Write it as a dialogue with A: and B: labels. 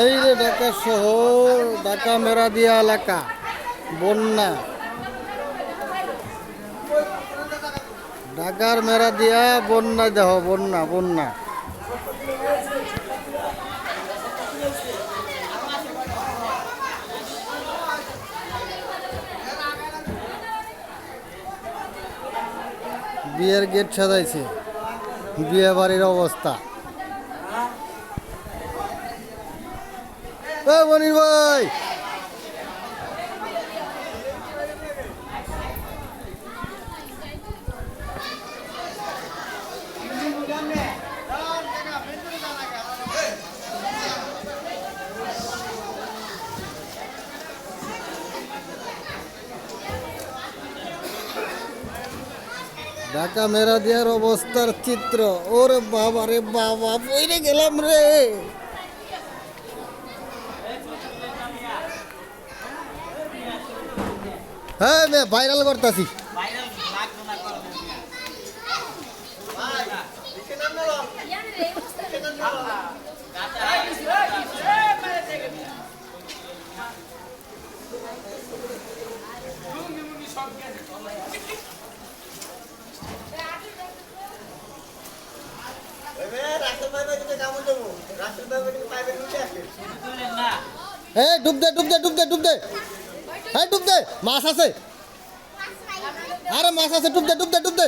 A: এই রে ঢাকা শহর, ঢাকা মেরাদিয়া এলাকা, বন্যা। ঢাকার মেরাদিয়া বন্যা, দেহ বন্যা বন্যা। বিয়ের গেট সাজাইছে, বিয়ে বাড়ির অবস্থা। মনির ভাই, ঢাকা মেরাদিয়ার অবস্থার চিত্র। ওরে বাবা রে বাবা, পইরে গেলাম রে। হ্যাঁ, ভাইরাল করতেছি। ডুব দে ডুব দে ডুব দে ডুব দে, হ্যাঁ ডুব দে, মাছ আছে। আরে মাছ আছে, ডুব দে ডুব দে ডুব দে।